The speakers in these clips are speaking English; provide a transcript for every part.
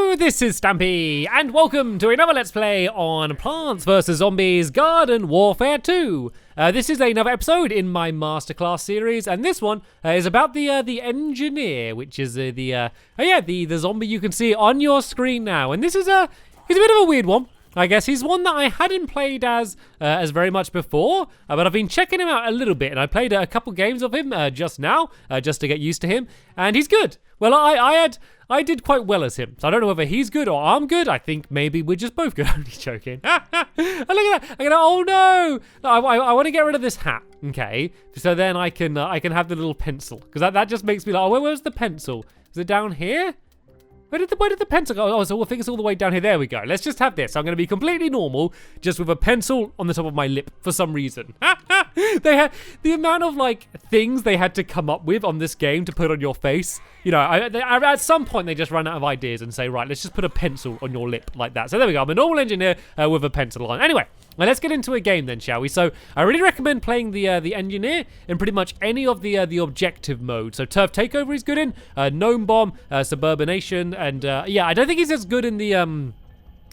Hello, this is Stampy, and welcome to another Let's Play on Plants vs. Zombies Garden Warfare 2. This is another episode in my masterclass series, and this one is about the engineer, which is the zombie you can see on your screen now. And this is he's a bit of a weird one. I guess he's one that I hadn't played as very much before, but I've been checking him out a little bit, and I played a couple games of him just now, just to get used to him, and he's good. Well, I did quite well as him, so I don't know whether he's good or I'm good. I think maybe we're just both good. I'm only joking. And look at that. I'm gonna. Oh no! I want to get rid of this hat. Okay, so then I can have the little pencil, because that just makes me like, oh, where's the pencil? Is it down here? Where did the pencil go? Oh, so I think it's all the way down here. There we go. Let's just have this. I'm going to be completely normal, just with a pencil on the top of my lip for some reason. They had the amount of things they had to come up with on this game to put on your face. You know, at some point they just ran out of ideas and say, right, let's just put a pencil on your lip like that. So there we go. I'm a normal engineer with a pencil on. Anyway. Now let's get into a game then, shall we? So I really recommend playing the engineer in pretty much any of the objective modes. So turf takeover is good in, gnome bomb, suburbination, and I don't think he's as good in the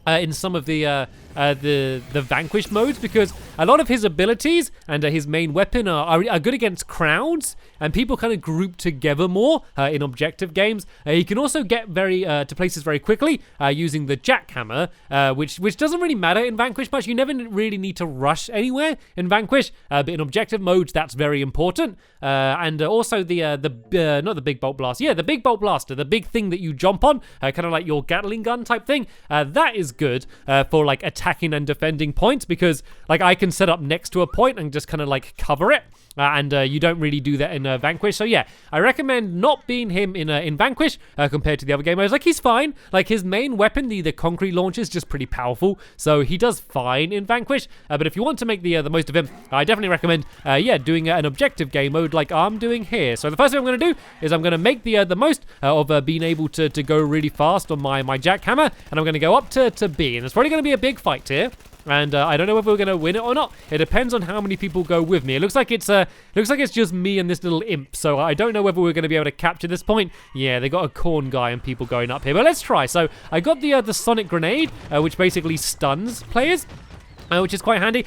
in some of the vanquish modes, because a lot of his abilities and his main weapon are good against crowds and people kind of group together more in objective games. He can also get to places very quickly using the jackhammer, which doesn't really matter in vanquish much. You never really need to rush anywhere in vanquish, but in objective modes that's very important. And also not the big bolt blast, the big bolt blaster, the big thing that you jump on, kind of like your Gatling gun type thing. That is good for attacking and defending points, because I can set up next to a point and just kind of cover it, and you don't really do that in vanquish. So yeah, I recommend not being him in vanquish compared to the other game modes. He's fine. His main weapon, the concrete launcher, is just pretty powerful, so he does fine in vanquish. But if you want to make the most of him, I definitely recommend doing an objective game mode like I'm doing here. So the first thing I'm going to do is I'm going to make the most of being able to go really fast on my jackhammer, and I'm going to go up to B, and it's probably going to be a big fight here. And I don't know if we're going to win it or not. It depends on how many people go with me. It looks like it's just me and this little imp. So I don't know whether we're going to be able to capture this point. Yeah, they got a corn guy and people going up here. But let's try. So I got the sonic grenade, which basically stuns players, which is quite handy.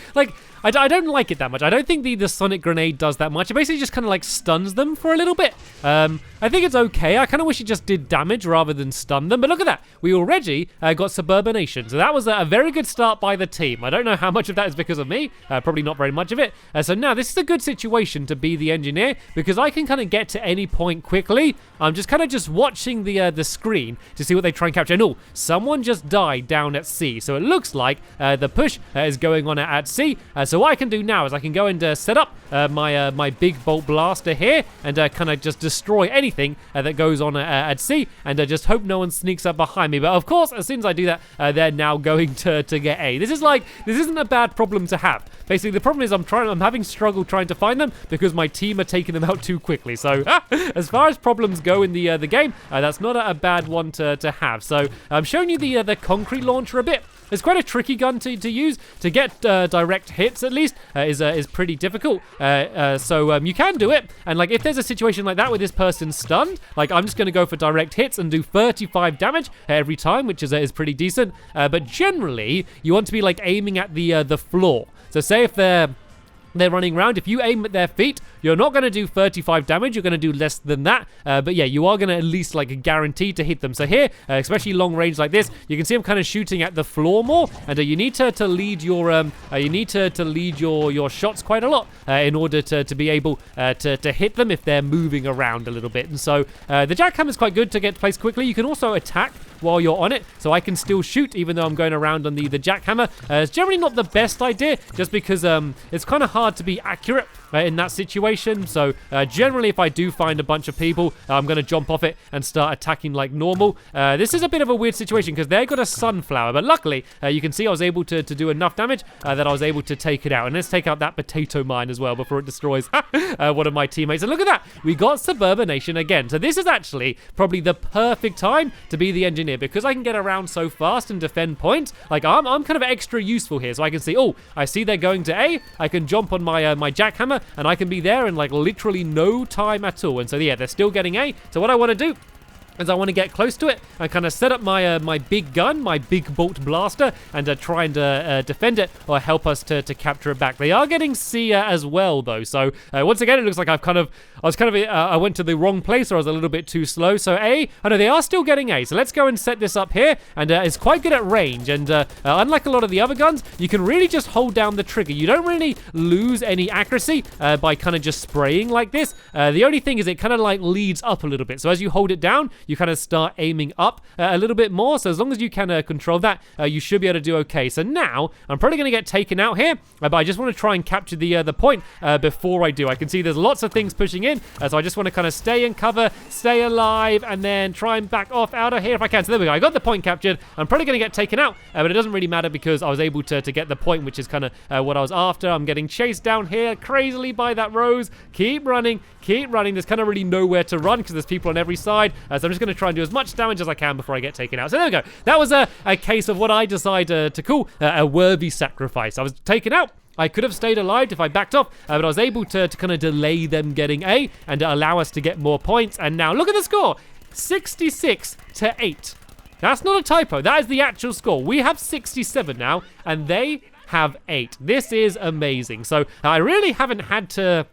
I don't like it that much. I don't think the sonic grenade does that much. It basically just kind of stuns them for a little bit. I think it's okay. I kind of wish it just did damage rather than stun them. But look at that. We already got Suburbination. So that was a very good start by the team. I don't know how much of that is because of me. Probably not very much of it. So now this is a good situation to be the engineer, because I can kind of get to any point quickly. I'm just kind of watching the screen to see what they try and capture. And oh, someone just died down at C. So it looks like the push is going on at C. So what I can do now is I can go and set up my big bolt blaster here and kind of just destroy anything that goes on at C, and just hope no one sneaks up behind me. But of course, as soon as I do that, they're now going to get A. This isn't a bad problem to have. Basically, the problem is I'm having struggle trying to find them because my team are taking them out too quickly. So as far as problems go in the game, that's not a bad one to have. So I'm showing you the concrete launcher a bit. It's quite a tricky gun to use. To get direct hits, at least, is pretty difficult. So you can do it. And if there's a situation like that where this person's stunned, I'm just going to go for direct hits and do 35 damage every time, which is pretty decent. But generally, you want to be aiming at the floor. So say if they're running around, if you aim at their feet, you're not going to do 35 damage, you're going to do less than that, but yeah, you are going to at least guarantee to hit them. So here, especially long range like this, you can see I'm kind of shooting at the floor more, and you need to lead your lead your shots quite a lot in order to be able to hit them if they're moving around a little bit. And so the jackhammer is quite good to get placed quickly. You can also attack while you're on it, so I can still shoot even though I'm going around on the jackhammer. It's generally not the best idea, just because it's kind of hard to be accurate in that situation. So generally, if I do find a bunch of people, I'm going to jump off it and start attacking like normal. This is a bit of a weird situation because they got a sunflower, but luckily you can see I was able to do enough damage that I was able to take it out. And let's take out that potato mine as well before it destroys one of my teammates. And look at that, we got Suburbination again. So this is actually probably the perfect time to be the engineer, because I can get around so fast and defend points. I'm kind of extra useful here, so I can see, oh, I see they're going to A. I can jump on my my jackhammer and I can be there in literally no time at all. And so yeah, they're still getting A. So what I want to do as I want to get close to it and kind of set up my my big gun, my big bolt blaster, and try and defend it or help us to capture it back. They are getting C as well, though. So once again, it looks like I went to the wrong place, or I was a little bit too slow. So A, I know they are still getting A. So let's go and set this up here, and it's quite good at range. And unlike a lot of the other guns, you can really just hold down the trigger. You don't really lose any accuracy by kind of just spraying like this. The only thing is it kind of like leads up a little bit. So as you hold it down, you kind of start aiming up a little bit more. So as long as you can control that, you should be able to do okay. So now I'm probably going to get taken out here, but I just want to try and capture the point before I do. I can see there's lots of things pushing in, so I just want to kind of stay in cover, stay alive, and then try and back off out of here if I can. So there we go. I got the point captured. I'm probably going to get taken out, but it doesn't really matter because I was able to get the point, which is kind of what I was after. I'm getting chased down here crazily by that Rose. Keep running. There's kind of really nowhere to run because there's people on every side. So I'm just going to try and do as much damage as I can before I get taken out. So there we go. That was a case of what I decided to call a worthy sacrifice. I was taken out. I could have stayed alive if I backed off, but I was able to kind of delay them getting A and allow us to get more points. And now look at the score, 66-8. That's not a typo. That is the actual score. We have 67 now, and they have 8. This is amazing. So I really haven't had to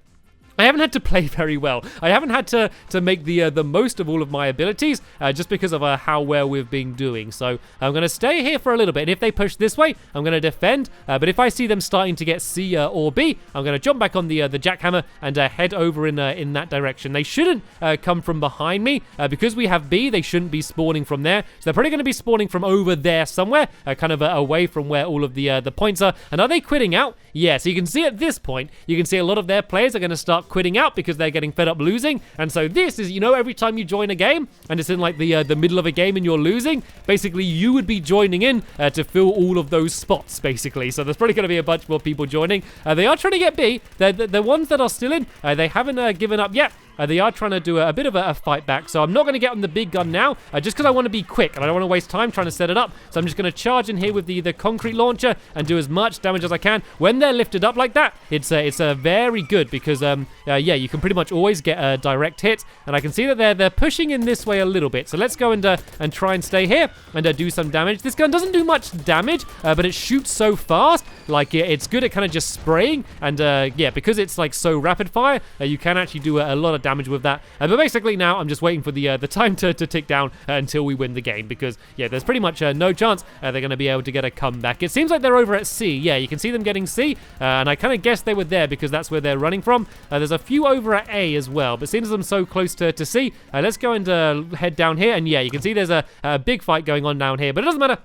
play very well. I haven't had to make the most of all of my abilities just because of how well we've been doing. So I'm going to stay here for a little bit. And if they push this way, I'm going to defend. But if I see them starting to get C or B, I'm going to jump back on the jackhammer and head over in that direction. They shouldn't come from behind me. Because we have B, they shouldn't be spawning from there. So they're probably going to be spawning from over there somewhere, kind of away from where all of the points are. And are they quitting out? Yeah, so you can see at this point, you can see a lot of their players are going to start quitting out because they're getting fed up losing. And so this is, every time you join a game and it's in like the middle of a game and you're losing, basically you would be joining in to fill all of those spots, basically. So there's probably going to be a bunch more people joining. They are trying to get B. The ones that are still in, they haven't given up yet. They are trying to do a bit of a fight back. So I'm not going to get on the big gun now, just because I want to be quick and I don't want to waste time trying to set it up. So I'm just going to charge in here with the concrete launcher and do as much damage as I can. When they're lifted up like that, it's very good because, yeah, you can pretty much always get a direct hit. And I can see that they're pushing in this way a little bit. So let's go and try and stay here and do some damage. This gun doesn't do much damage, but it shoots so fast. Like, it's good at kind of just spraying. And, yeah, because it's like so rapid fire, you can actually do a lot of damage with that. But basically now I'm just waiting for the time to tick down until we win the game because, yeah, there's pretty much no chance they're going to be able to get a comeback. It seems like they're over at C. Yeah, you can see them getting C, and I kind of guessed they were there because that's where they're running from. There's a few over at A as well, but seeing as I'm so close to C, let's go and head down here, and yeah, you can see there's a big fight going on down here, but it doesn't matter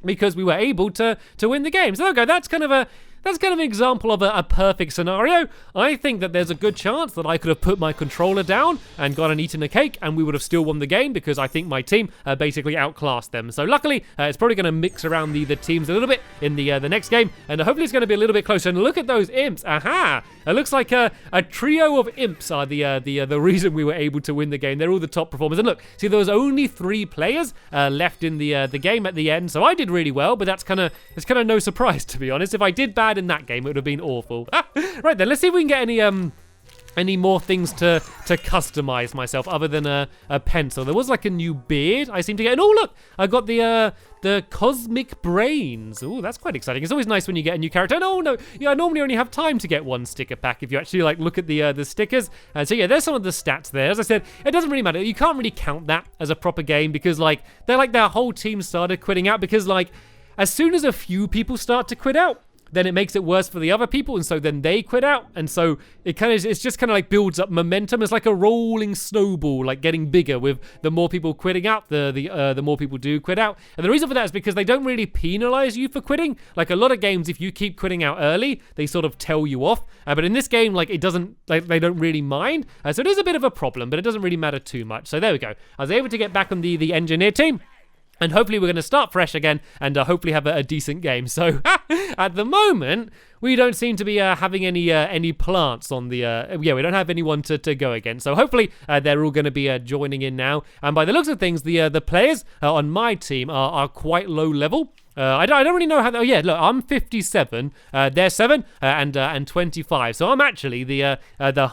because we were able to win the game. So there we go. That's kind of an example of a perfect scenario. I think that there's a good chance that I could have put my controller down and gone and eaten a cake and we would have still won the game because I think my team basically outclassed them. So luckily, it's probably going to mix around the teams a little bit in the next game, and hopefully it's going to be a little bit closer. And look at those imps. Aha! It looks like a trio of imps are the reason we were able to win the game. They're all the top performers. And look, see, there was only 3 players left in the game at the end, so I did really well, but it's kind of no surprise, to be honest. If I did bad in that game, it would have been awful. Right then, let's see if we can get any more things to customize myself other than a pencil. There was like a new beard I seem to get, and oh look, I got the cosmic brains. Oh, that's quite exciting. It's always nice when you get a new character. And oh no, yeah, I normally only have time to get 1 sticker pack if you actually like look at the stickers. So yeah, there's some of the stats there. As I said, it doesn't really matter. You can't really count that as a proper game because like their whole team started quitting out because like as soon as a few people start to quit out, then it makes it worse for the other people, and so then they quit out, and so it's just kind of like builds up momentum. It's like a rolling snowball, like getting bigger with the more people quitting out, the more people do quit out. And the reason for that is because they don't really penalize you for quitting. Like a lot of games, if you keep quitting out early, they sort of tell you off. But in this game, like it doesn't, like they don't really mind. So it is a bit of a problem, but it doesn't really matter too much. So there we go. I was able to get back on the engineer team. And hopefully we're going to start fresh again and hopefully have a decent game. So at the moment, we don't seem to be having any plants on the... yeah, we don't have anyone to go against. So hopefully they're all going to be joining in now. And by the looks of things, the players on my team are quite low level. I don't really know how. Oh yeah, look, I'm 57. They're 7 and 25. So I'm actually the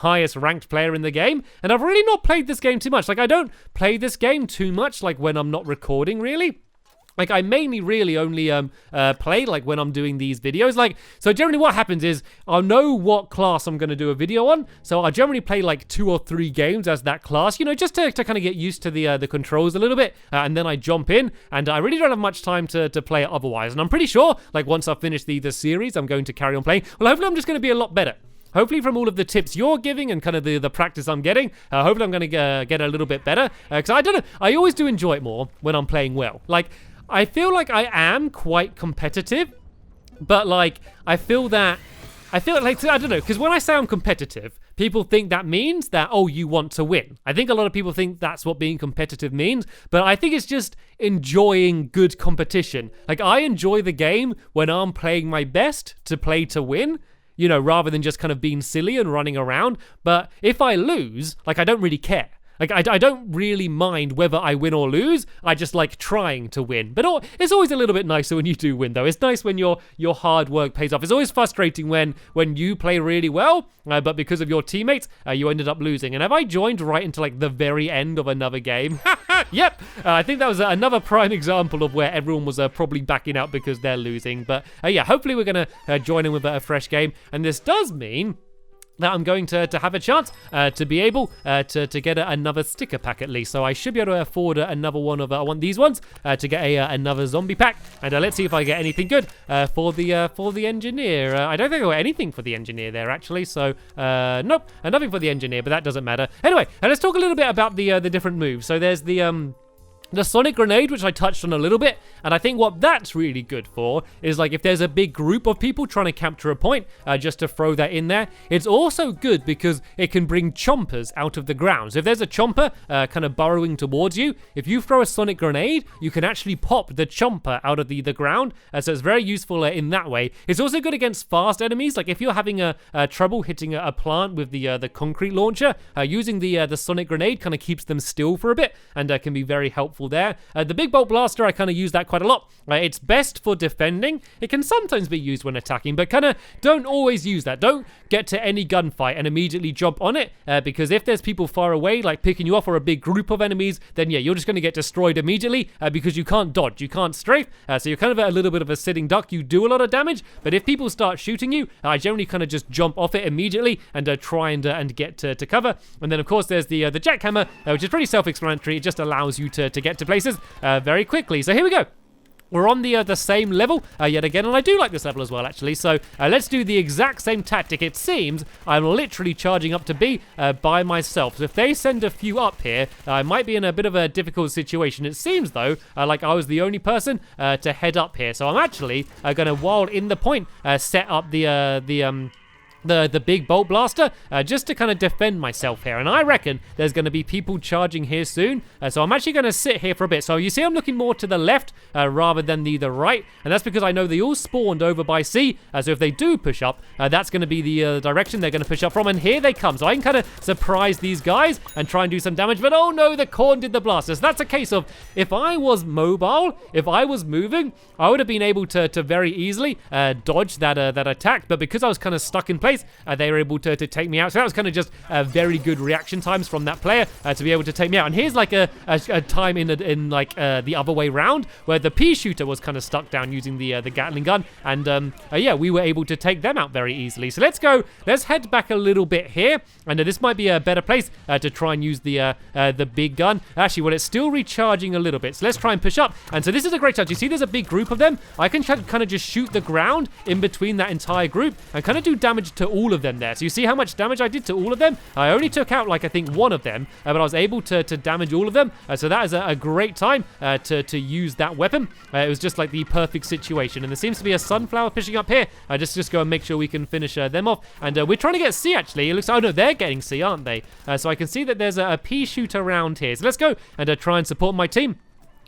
highest ranked player in the game, and I've really not played this game too much. Like I don't play this game too much, like when I'm not recording, really. Like, I mainly really only play, like, when I'm doing these videos. Like, so generally what happens is I'll know what class I'm going to do a video on. So I'll generally play, like, 2 or 3 games as that class, you know, just to kind of get used to the controls a little bit. And then I jump in, and I really don't have much time to play it otherwise. And I'm pretty sure, like, once I've finished the series, I'm going to carry on playing. Well, hopefully I'm just going to be a lot better. Hopefully from all of the tips you're giving and kind of the practice I'm getting, hopefully I'm going to get a little bit better. Because I don't know, I always do enjoy it more when I'm playing well. Like, I feel like I am quite competitive, but like, I feel like, I don't know, because when I say I'm competitive, people think that means that, oh, you want to win. I think a lot of people think that's what being competitive means, but I think it's just enjoying good competition. Like, I enjoy the game when I'm playing my best to play to win, you know, rather than just kind of being silly and running around. But if I lose, like, I don't really care. Like, I don't really mind whether I win or lose. I just like trying to win. But it's always a little bit nicer when you do win, though. It's nice when your hard work pays off. It's always frustrating when you play really well, but because of your teammates, you ended up losing. And have I joined right into, like, the very end of another game? Yep. I think that was another prime example of where everyone was probably backing out because they're losing. But, yeah, hopefully we're going to join in with a fresh game. And this does mean that I'm going to have a chance to be able to get another sticker pack at least. So I should be able to afford another one of these ones to get another zombie pack. And let's see if I get anything good for the engineer. I don't think I got anything for the engineer there actually. So nope, nothing for the engineer, but that doesn't matter. Anyway, let's talk a little bit about the different moves. So there's the sonic grenade, which I touched on a little bit, and I think what that's really good for is, like, if there's a big group of people trying to capture a point, just to throw that in there. It's also good because it can bring chompers out of the ground. So if there's a chomper kind of burrowing towards you, if you throw a sonic grenade, you can actually pop the chomper out of the ground, so it's very useful in that way. It's also good against fast enemies. Like, if you're having trouble hitting a plant with the concrete launcher, using the sonic grenade kind of keeps them still for a bit, and can be very helpful there. The big bolt blaster, I kind of use that quite a lot. It's best for defending. It can sometimes be used when attacking, but kind of don't always use that. Don't get to any gunfight and immediately jump on it, because if there's people far away, like picking you off, or a big group of enemies, then yeah, you're just going to get destroyed immediately, because you can't dodge, you can't strafe, so you're kind of a little bit of a sitting duck. You do a lot of damage, but if people start shooting you, I generally kind of just jump off it immediately and try and get to cover. And then of course there's the jackhammer, which is pretty self-explanatory. It just allows you to get to places very quickly. So here we go. We're on the same level yet again, and I do like this level as well, actually. So let's do the exact same tactic. It seems I'm literally charging up to B by myself. So if they send a few up here, I might be in a bit of a difficult situation. It seems, though, like I was the only person to head up here. So I'm actually going to, while in the point, set up the big bolt blaster, just to kind of defend myself here. And I reckon there's going to be people charging here soon, so I'm actually going to sit here for a bit. So you see I'm looking more to the left rather than the right, and that's because I know they all spawned over by C, so if they do push up, that's going to be the direction they're going to push up from, and here they come. So I can kind of surprise these guys and try and do some damage, but oh no, the corn did the blaster. So that's a case of, if I was mobile, if I was moving, I would have been able to very easily dodge that attack, but because I was kind of stuck in place, they were able to take me out. So that was kind of just very good reaction times from that player to be able to take me out. And here's like a time in like the other way round, where the pea shooter was kind of stuck down using the Gatling gun, and yeah, we were able to take them out very easily. So let's head back a little bit here, and this might be a better place to try and use the big gun. Actually, well, it's still recharging a little bit, so let's try and push up. And so this is a great chance. You see there's a big group of them. I can kind of just shoot the ground in between that entire group and kind of do damage to all of them there. So you see how much damage I did to all of them? I only took out, like, I think one of them, but I was able to damage all of them. So that is a great time to use that weapon. It was just like the perfect situation. And there seems to be a sunflower pushing up here. Just go and make sure we can finish them off. And we're trying to get C, actually. It looks, oh no, they're getting C, aren't they? So I can see that there's a pea shooter around here. So let's go and try and support my team.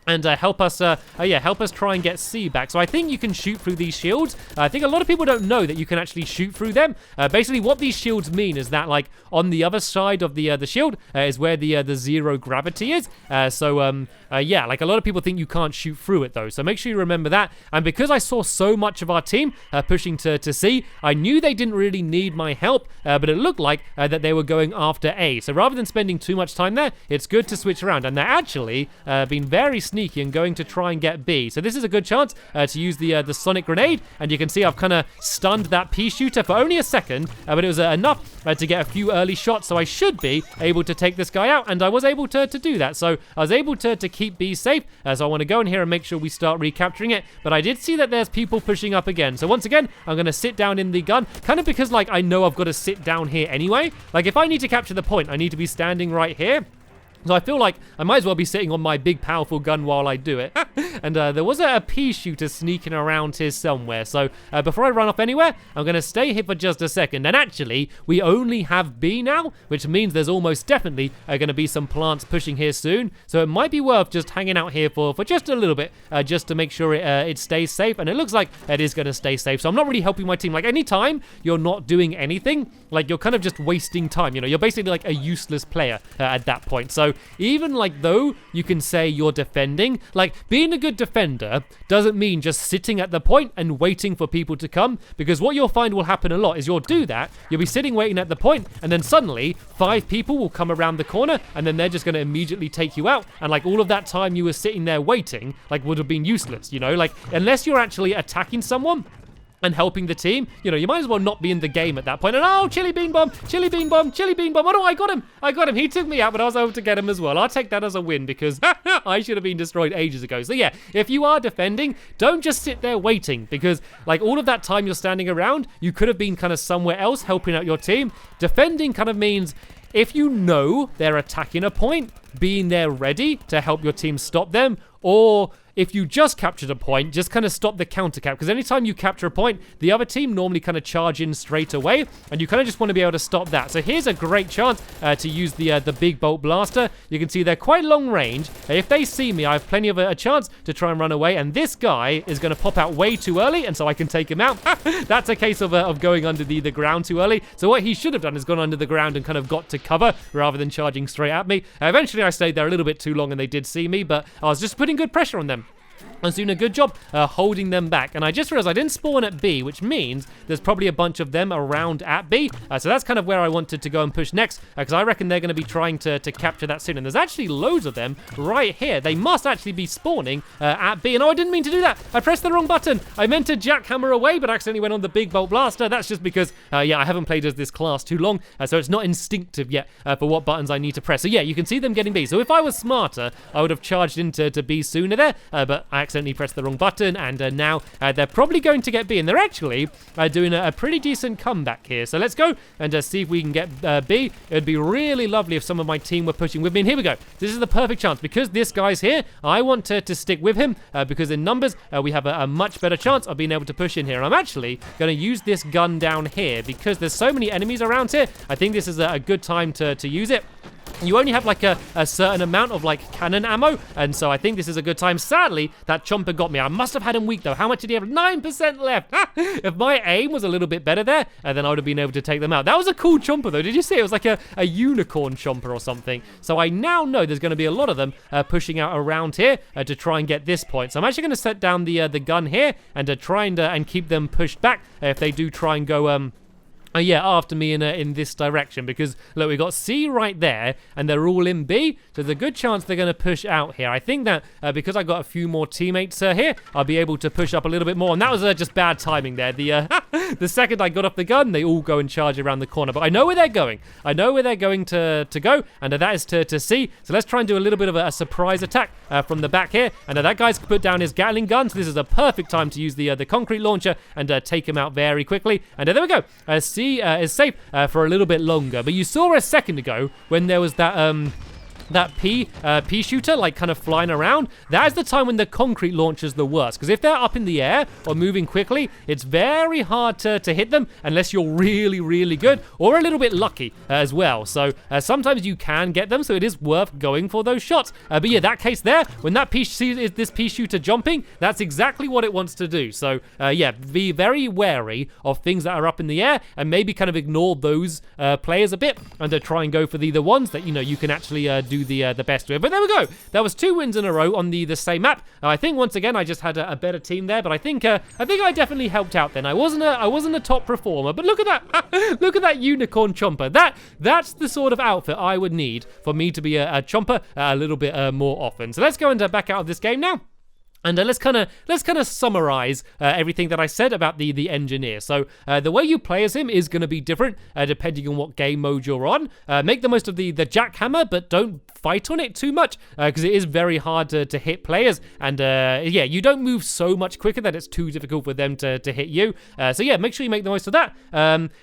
and help us try and get C back. So I think you can shoot through these shields. I think a lot of people don't know that you can actually shoot through them. Basically, what these shields mean is that, like, on the other side of the shield is where the zero gravity is. Yeah, like, a lot of people think you can't shoot through it, though. So make sure you remember that. And because I saw so much of our team pushing to C, I knew they didn't really need my help, but it looked like that they were going after A. So rather than spending too much time there, it's good to switch around. And they're actually been very sneaky and going to try and get B. So this is a good chance to use the sonic grenade, and you can see I've kind of stunned that pea shooter for only a second, but it was enough to get a few early shots, so I should be able to take this guy out, and I was able to do that. So I was able to keep B safe, so I want to go in here and make sure we start recapturing it, but I did see that there's people pushing up again. So once again, I'm going to sit down in the gun, kind of because, like, I know I've got to sit down here anyway. Like, if I need to capture the point, I need to be standing right here. So I feel like I might as well be sitting on my big, powerful gun while I do it. And there was a pea shooter sneaking around here somewhere. So before I run off anywhere, I'm going to stay here for just a second. And actually, we only have B now, which means there's almost definitely going to be some plants pushing here soon. So it might be worth just hanging out here for just a little bit, just to make sure it stays safe. And it looks like it is going to stay safe. So I'm not really helping my team. Like, anytime you're not doing anything, like, you're kind of just wasting time. You know, you're basically like a useless player at that point. So even, like, though you can say you're defending, like, being a good defender doesn't mean just sitting at the point and waiting for people to come, because what you'll find will happen a lot is you'll do that, you'll be sitting waiting at the point, and then suddenly 5 people will come around the corner, and then they're just going to immediately take you out, and, like, all of that time you were sitting there waiting, like, would have been useless, you know? Like, unless you're actually attacking someone and helping the team, you know, you might as well not be in the game at that point. And oh, chili bean bomb, chili bean bomb, chili bean bomb. Oh no, I got him. He took me out, but I was able to get him as well. I'll take that as a win, because I should have been destroyed ages ago. So yeah, if you are defending, don't just sit there waiting, because, like, all of that time you're standing around, you could have been kind of somewhere else helping out your team. Defending kind of means, if you know they're attacking a point, being there ready to help your team stop them, or if you just captured a point, just kind of stop the counter cap, because anytime you capture a point, the other team normally kind of charge in straight away, and you kind of just want to be able to stop that. So here's a great chance to use the big bolt blaster. You can see they're quite long range. If they see me, I have plenty of a chance to try and run away, and this guy is going to pop out way too early, and so I can take him out. That's a case of going under the ground too early. So what he should have done is gone under the ground and kind of got to cover rather than charging straight at me. Eventually I stayed there a little bit too long, and they did see me, but I was just putting good pressure on them. I was doing a good job holding them back. And I just realized I didn't spawn at B, which means there's probably a bunch of them around at B. So that's kind of where I wanted to go and push next, because I reckon they're going to be trying to capture that soon. And there's actually loads of them right here. They must actually be spawning at B. And oh, I didn't mean to do that. I pressed the wrong button. I meant to jackhammer away, but accidentally went on the big bolt blaster. That's just because, yeah, I haven't played as this class too long, so it's not instinctive yet for what buttons I need to press. So yeah, you can see them getting B. So if I was smarter, I would have charged into B sooner there, but I accidentally pressed the wrong button, and now they're probably going to get B, and they're actually doing a pretty decent comeback here. So let's go and see if we can get B. It would be really lovely if some of my team were pushing with me, and here we go. This is the perfect chance, because this guy's here. I want to stick with him, because in numbers we have a much better chance of being able to push in here. And I'm actually going to use this gun down here, because there's so many enemies around here. I think this is a good time to use it. You only have like a certain amount of like cannon ammo, and so I think this is a good time. Sadly, that chomper got me. I must have had him weak though. How much did he have? 9% left. If my aim was a little bit better there, then I would have been able to take them out. That was a cool chomper though. Did you see? It was like a unicorn chomper or something. So I now know there's going to be a lot of them pushing out around here to try and get this point. So I'm actually going to set down the gun here and try and keep them pushed back if they do try and go yeah, after me in this direction, because look, we got C right there, and they're all in B, so there's a good chance they're going to push out here. I think that because I got a few more teammates here, I'll be able to push up a little bit more, and that was just bad timing there. The second I got off the gun, they all go and charge around the corner, but I know where they're going. I know where they're going to go, and that is to C. So let's try and do a little bit of a surprise attack from the back here, and that guy's put down his Gatling gun, so this is a perfect time to use the concrete launcher and take him out very quickly. And there we go. C is safe for a little bit longer, but you saw a second ago when there was that that pea shooter like kind of flying around, that is the time when the concrete launcher's the worst. Because if they're up in the air or moving quickly, it's very hard to hit them unless you're really, really good or a little bit lucky as well. So sometimes you can get them, so it is worth going for those shots. But yeah, that case there, when that pea sees this pea shooter jumping, that's exactly what it wants to do. So yeah, be very wary of things that are up in the air and maybe kind of ignore those players a bit and try and go for the ones that you can actually do the best with. But there we go. That was 2 wins in a row on the same map. I think once again I just had a better team there, but I think I definitely helped out then. I wasn't a top performer, but look at that. Look at that unicorn chomper. That's the sort of outfit I would need for me to be a chomper a little bit more often. So let's go and back out of this game now. And let's kind of summarize everything that I said about the engineer. So the way you play as him is going to be different depending on what game mode you're on. Make the most of the jackhammer, but don't fight on it too much because it is very hard to hit players. And yeah, you don't move so much quicker that it's too difficult for them to hit you. So yeah, make sure you make the most of that.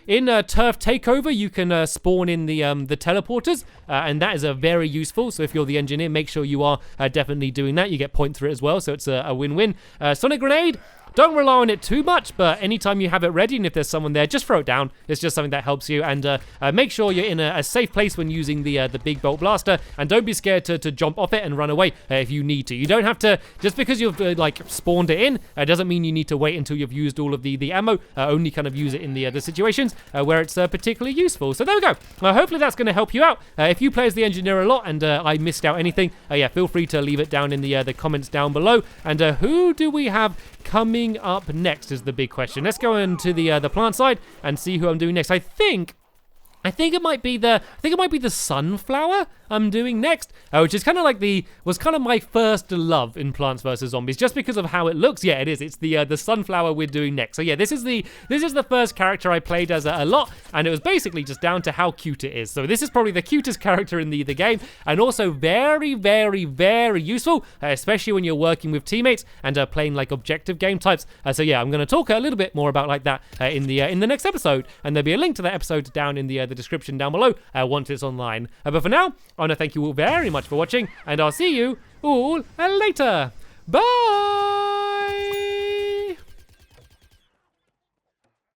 In Turf Takeover, you can spawn in the teleporters, and that is very useful. So if you're the engineer, make sure you are definitely doing that. You get points for it as well, so it's a win-win. Sonic Grenade, don't rely on it too much, but anytime you have it ready and if there's someone there, just throw it down. It's just something that helps you. And make sure you're in a safe place when using the big bolt blaster, and don't be scared to jump off it and run away if you need to. You don't have to, just because you've like spawned it in, doesn't mean you need to wait until you've used all of the ammo. Only kind of use it in the situations where it's particularly useful. So there we go. Hopefully that's going to help you out. If you play as the engineer a lot and I missed out anything, yeah, feel free to leave it down in the comments down below. And who do we have coming up next is the big question. Let's go into the plant side and see who I'm doing next. I think it might be the sunflower I'm doing next, which is kind of like was kind of my first love in Plants vs Zombies, just because of how it looks. Yeah, it is. It's the sunflower we're doing next. So yeah, this is the first character I played as a lot, and it was basically just down to how cute it is. So this is probably the cutest character in the game, and also very, very, very useful, especially when you're working with teammates and playing like objective game types. So yeah, I'm going to talk a little bit more about like that in the next episode, and there'll be a link to that episode down in the description down below once it's online. But for now, I want to thank you all very much for watching, and I'll see you all later. Bye!